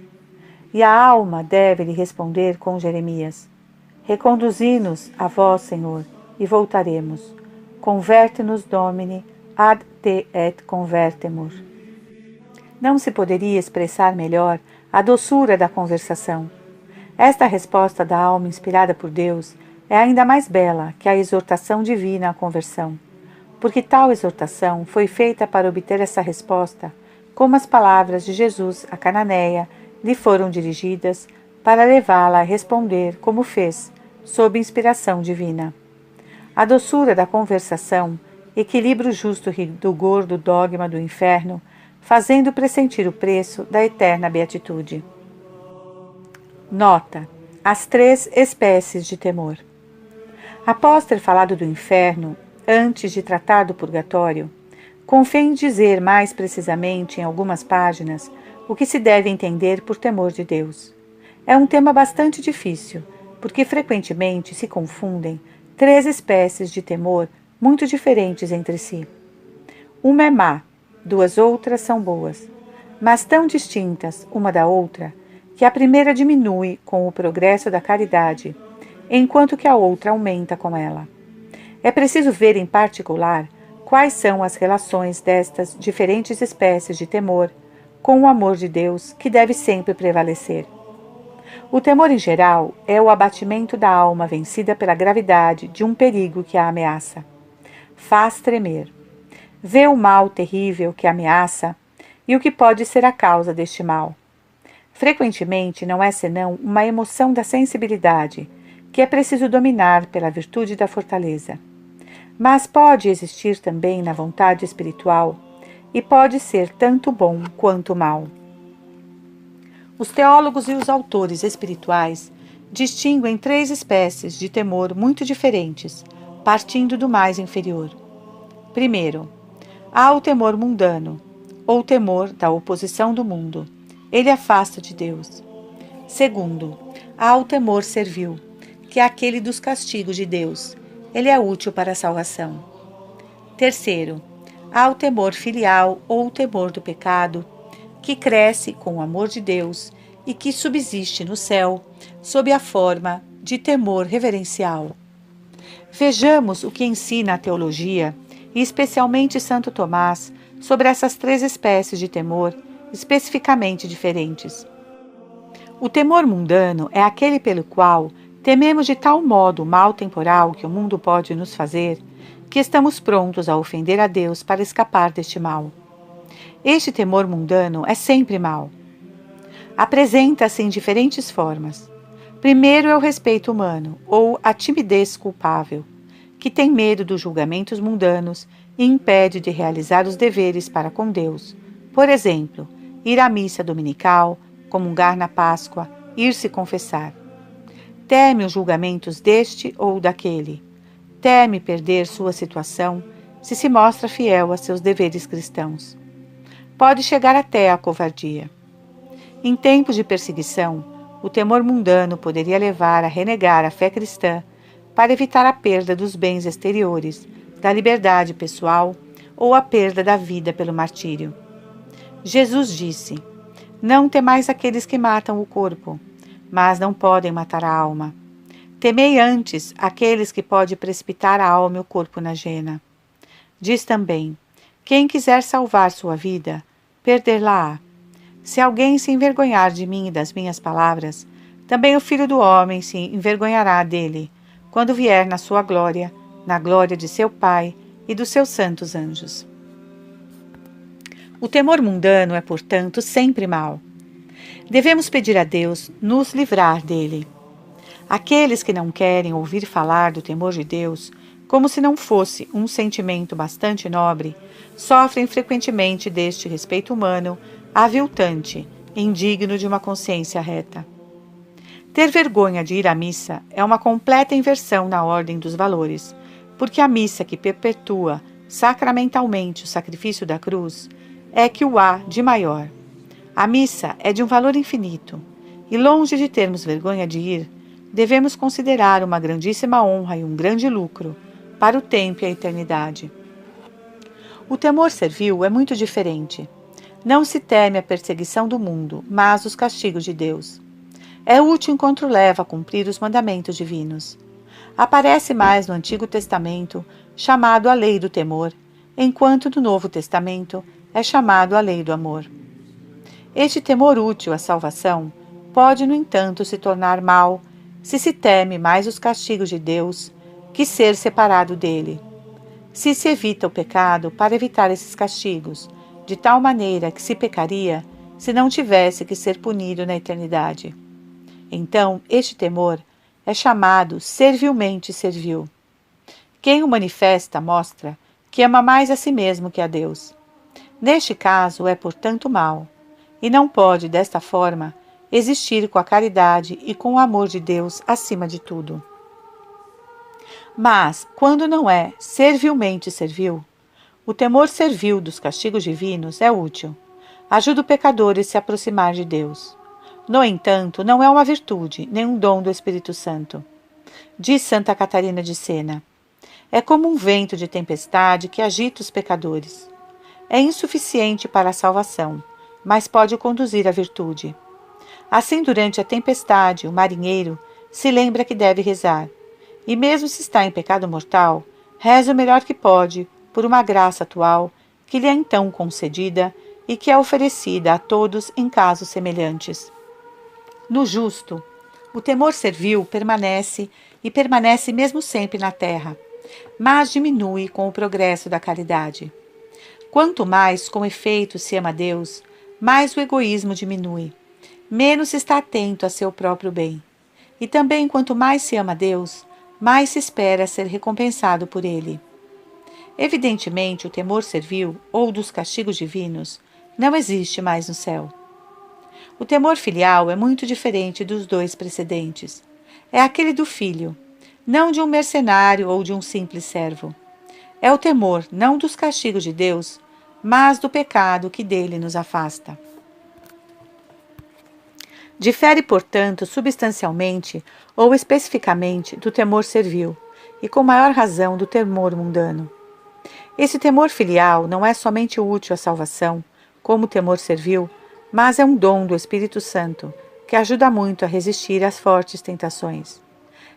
Speaker 1: E a alma deve lhe responder com Jeremias: Reconduzi-nos a vós, Senhor, e voltaremos. Converte-nos, Domine, ad te et convertemur. Não se poderia expressar melhor a doçura da conversação. Esta resposta da alma inspirada por Deus é ainda mais bela que a exortação divina à conversão, porque tal exortação foi feita para obter essa resposta, como as palavras de Jesus à cananeia lhe foram dirigidas para levá-la a responder como fez, sob inspiração divina. A doçura da conversação equilibra o justo rigor do dogma do inferno, fazendo pressentir o preço da eterna beatitude. Nota: as 3 espécies de temor. Após ter falado do inferno, antes de tratar do purgatório, convém dizer mais precisamente em algumas páginas o que se deve entender por temor de Deus. É um tema bastante difícil, porque frequentemente se confundem 3 espécies de temor muito diferentes entre si. Uma é má, 2 outras são boas, mas tão distintas uma da outra que a primeira diminui com o progresso da caridade, enquanto que a outra aumenta com ela. É preciso ver em particular quais são as relações destas diferentes espécies de temor com o amor de Deus que deve sempre prevalecer. O temor em geral é o abatimento da alma vencida pela gravidade de um perigo que a ameaça. Faz tremer. Vê o mal terrível que ameaça e o que pode ser a causa deste mal. Frequentemente não é senão uma emoção da sensibilidade, que é preciso dominar pela virtude da fortaleza. Mas pode existir também na vontade espiritual e pode ser tanto bom quanto mal. Os teólogos e os autores espirituais distinguem 3 espécies de temor muito diferentes, partindo do mais inferior. Primeiro, há o temor mundano, ou temor da oposição do mundo. Ele afasta de Deus. Segundo, há o temor servil, que é aquele dos castigos de Deus. Ele é útil para a salvação. Terceiro, há o temor filial ou o temor do pecado, que cresce com o amor de Deus e que subsiste no céu sob a forma de temor reverencial. Vejamos o que ensina a teologia, e especialmente Santo Tomás, sobre essas 3 espécies de temor especificamente diferentes. O temor mundano é aquele pelo qual tememos de tal modo o mal temporal que o mundo pode nos fazer, que estamos prontos a ofender a Deus para escapar deste mal. Este temor mundano é sempre mau. Apresenta-se em diferentes formas. Primeiro é o respeito humano, ou a timidez culpável, que tem medo dos julgamentos mundanos e impede de realizar os deveres para com Deus. Por exemplo, ir à missa dominical, comungar na Páscoa, ir se confessar. Teme os julgamentos deste ou daquele. Teme perder sua situação se se mostra fiel a seus deveres cristãos. Pode chegar até à covardia. Em tempos de perseguição, o temor mundano poderia levar a renegar a fé cristã para evitar a perda dos bens exteriores, da liberdade pessoal ou a perda da vida pelo martírio. Jesus disse: Não temais aqueles que matam o corpo, mas não podem matar a alma. Temei antes aqueles que podem precipitar a alma e o corpo na jena. Diz também: Quem quiser salvar sua vida, perder-la-á. Se alguém se envergonhar de mim e das minhas palavras, também o Filho do Homem se envergonhará dele, quando vier na sua glória, na glória de seu Pai e dos seus santos anjos. O temor mundano é, portanto, sempre mau. Devemos pedir a Deus nos livrar dele. Aqueles que não querem ouvir falar do temor de Deus, como se não fosse um sentimento bastante nobre, sofrem frequentemente deste respeito humano aviltante, indigno de uma consciência reta. Ter vergonha de ir à missa é uma completa inversão na ordem dos valores, porque a missa que perpetua sacramentalmente o sacrifício da cruz é que o há de maior. A missa é de um valor infinito, e longe de termos vergonha de ir, devemos considerar uma grandíssima honra e um grande lucro para o tempo e a eternidade. O temor servil é muito diferente. Não se teme a perseguição do mundo, mas os castigos de Deus. É útil enquanto leva a cumprir os mandamentos divinos. Aparece mais no Antigo Testamento, chamado a lei do temor, enquanto no Novo Testamento é chamado a lei do amor. Este temor útil à salvação pode, no entanto, se tornar mau se se teme mais os castigos de Deus que ser separado dele. Se se evita o pecado para evitar esses castigos, de tal maneira que se pecaria se não tivesse que ser punido na eternidade. Então, este temor é chamado servilmente servil. Quem o manifesta mostra que ama mais a si mesmo que a Deus. Neste caso, é portanto mau, e não pode, desta forma, existir com a caridade e com o amor de Deus acima de tudo. Mas, quando não é servilmente servil, o temor servil dos castigos divinos é útil. Ajuda o pecador a se aproximar de Deus. No entanto, não é uma virtude, nem um dom do Espírito Santo. Diz Santa Catarina de Sena: é como um vento de tempestade que agita os pecadores. É insuficiente para a salvação, mas pode conduzir à virtude. Assim, durante a tempestade, o marinheiro se lembra que deve rezar, e mesmo se está em pecado mortal, reza o melhor que pode, por uma graça atual, que lhe é então concedida e que é oferecida a todos em casos semelhantes. No justo, o temor servil permanece e permanece mesmo sempre na terra, mas diminui com o progresso da caridade. Quanto mais, com efeito, se ama Deus, mais o egoísmo diminui, menos se está atento a seu próprio bem. E também, quanto mais se ama Deus, mais se espera ser recompensado por Ele. Evidentemente, o temor servil, ou dos castigos divinos, não existe mais no céu. O temor filial é muito diferente dos dois precedentes. É aquele do filho, não de um mercenário ou de um simples servo. É o temor não dos castigos de Deus, mas do pecado que dele nos afasta. Difere, portanto, substancialmente ou especificamente do temor servil, e com maior razão do temor mundano. Esse temor filial não é somente útil à salvação, como o temor servil, mas é um dom do Espírito Santo, que ajuda muito a resistir às fortes tentações.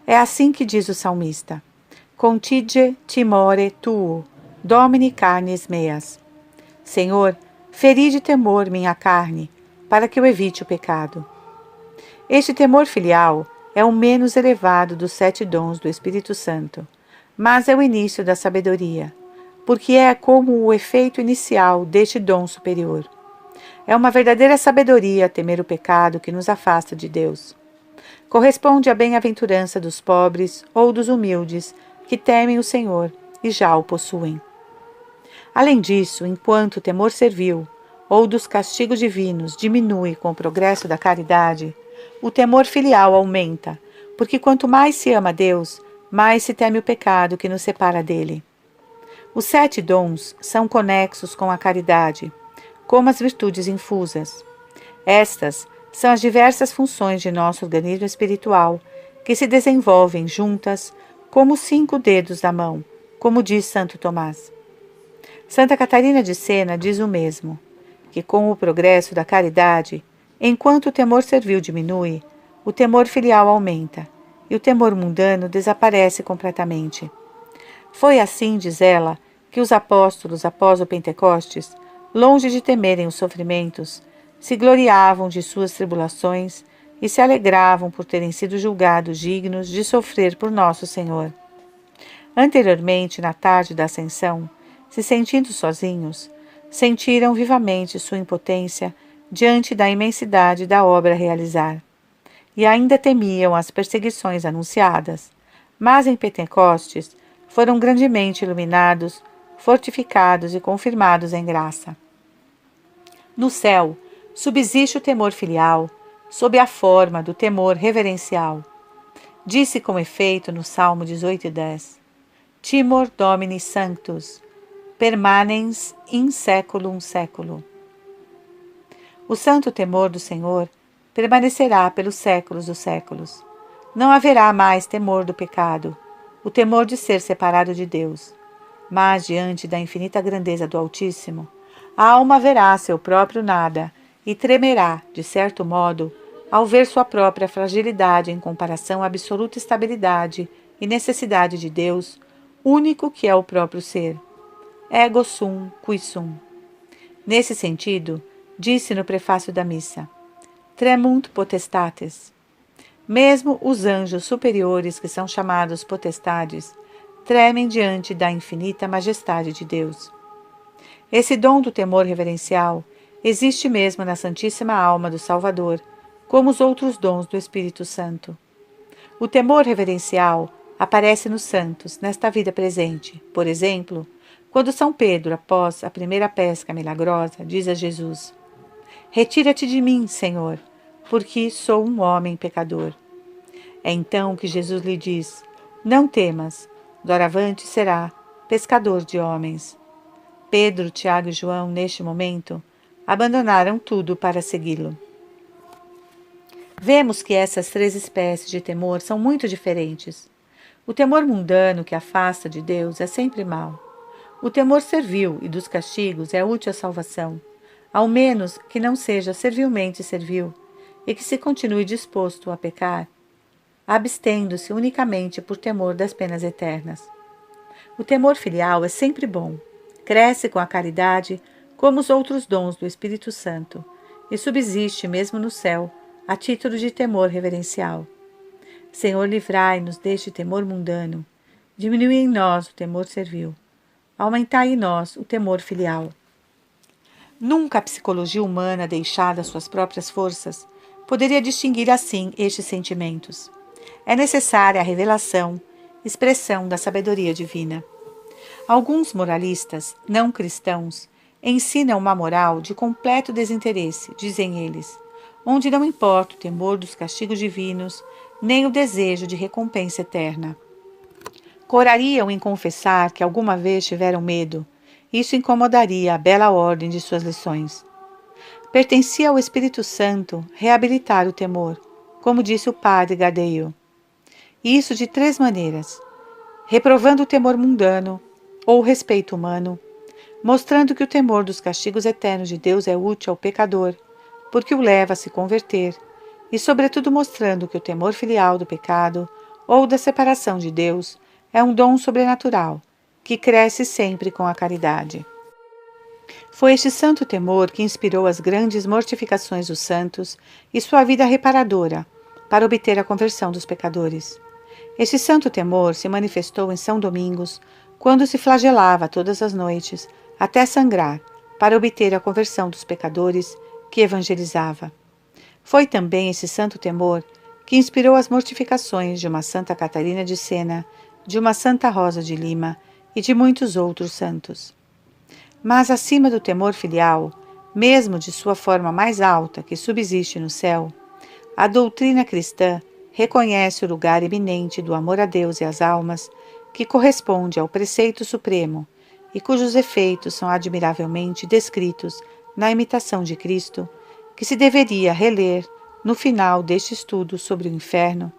Speaker 1: É assim que diz o salmista: Contige timore tuo, domini carnes meas. Senhor, feri de temor minha carne, para que eu evite o pecado. Este temor filial é o menos elevado dos 7 dons do Espírito Santo, mas é o início da sabedoria, porque é como o efeito inicial deste dom superior. É uma verdadeira sabedoria temer o pecado que nos afasta de Deus. Corresponde à bem-aventurança dos pobres ou dos humildes que temem o Senhor e já o possuem. Além disso, enquanto o temor servil ou dos castigos divinos diminui com o progresso da caridade, o temor filial aumenta, porque quanto mais se ama Deus, mais se teme o pecado que nos separa dele. Os 7 dons são conexos com a caridade, como as virtudes infusas. Estas são as diversas funções de nosso organismo espiritual, que se desenvolvem juntas como os 5 dedos da mão, como diz Santo Tomás. Santa Catarina de Sena diz o mesmo, que com o progresso da caridade, enquanto o temor servil diminui, o temor filial aumenta, e o temor mundano desaparece completamente. Foi assim, diz ela, que os apóstolos, após o Pentecostes, longe de temerem os sofrimentos, se gloriavam de suas tribulações e se alegravam por terem sido julgados dignos de sofrer por nosso Senhor. Anteriormente, na tarde da Ascensão, se sentindo sozinhos, sentiram vivamente sua impotência diante da imensidade da obra a realizar. E ainda temiam as perseguições anunciadas, mas em Pentecostes foram grandemente iluminados, fortificados e confirmados em graça. No céu, subsiste o temor filial, sob a forma do temor reverencial. Disse com efeito no Salmo 18:10: Timor Domini Sanctus, permanens in saeculum saeculo. O santo temor do Senhor permanecerá pelos séculos dos séculos. Não haverá mais temor do pecado, o temor de ser separado de Deus. Mas, diante da infinita grandeza do Altíssimo, a alma verá seu próprio nada e tremerá, de certo modo, ao ver sua própria fragilidade em comparação à absoluta estabilidade e necessidade de Deus, único que é o próprio ser. Ego sum qui sum. Nesse sentido, disse no prefácio da missa: Tremunt potestates. Mesmo os anjos superiores, que são chamados potestades, tremem diante da infinita majestade de Deus. Esse dom do temor reverencial existe mesmo na Santíssima Alma do Salvador, como os outros dons do Espírito Santo. O temor reverencial aparece nos santos, nesta vida presente. Por exemplo, quando São Pedro, após a primeira pesca milagrosa, diz a Jesus: Retira-te de mim, Senhor, porque sou um homem pecador. É então que Jesus lhe diz: Não temas, doravante será pescador de homens. Pedro, Tiago e João, neste momento, abandonaram tudo para segui-lo. Vemos que essas 3 espécies de temor são muito diferentes. O temor mundano, que afasta de Deus, é sempre mau. O temor servil e dos castigos é útil à salvação, ao menos que não seja servilmente servil e que se continue disposto a pecar, abstendo-se unicamente por temor das penas eternas. O temor filial é sempre bom, cresce com a caridade como os outros dons do Espírito Santo e subsiste mesmo no céu a título de temor reverencial. Senhor, livrai-nos deste temor mundano, diminui em nós o temor servil, aumentai em nós o temor filial. Nunca a psicologia humana, deixada às suas próprias forças, poderia distinguir assim estes sentimentos. É necessária a revelação, expressão da sabedoria divina. Alguns moralistas, não cristãos, ensinam uma moral de completo desinteresse, dizem eles, onde não importa o temor dos castigos divinos, nem o desejo de recompensa eterna. Corariam em confessar que alguma vez tiveram medo. Isso incomodaria a bela ordem de suas lições. Pertencia ao Espírito Santo reabilitar o temor, como disse o padre Gadeio. Isso de 3 maneiras: reprovando o temor mundano ou o respeito humano, mostrando que o temor dos castigos eternos de Deus é útil ao pecador, porque o leva a se converter, e sobretudo mostrando que o temor filial do pecado ou da separação de Deus é um dom sobrenatural, que cresce sempre com a caridade. Foi este santo temor que inspirou as grandes mortificações dos santos e sua vida reparadora, para obter a conversão dos pecadores. Este santo temor se manifestou em São Domingos, quando se flagelava todas as noites, até sangrar, para obter a conversão dos pecadores que evangelizava. Foi também esse santo temor que inspirou as mortificações de uma Santa Catarina de Sena, de uma Santa Rosa de Lima e de muitos outros santos. Mas acima do temor filial, mesmo de sua forma mais alta que subsiste no céu, a doutrina cristã reconhece o lugar eminente do amor a Deus e às almas, que corresponde ao preceito supremo e cujos efeitos são admiravelmente descritos na imitação de Cristo, que se deveria reler no final deste estudo sobre o inferno,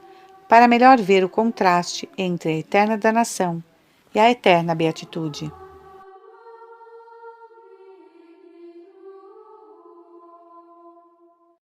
Speaker 1: para melhor ver o contraste entre a eterna danação e a eterna beatitude.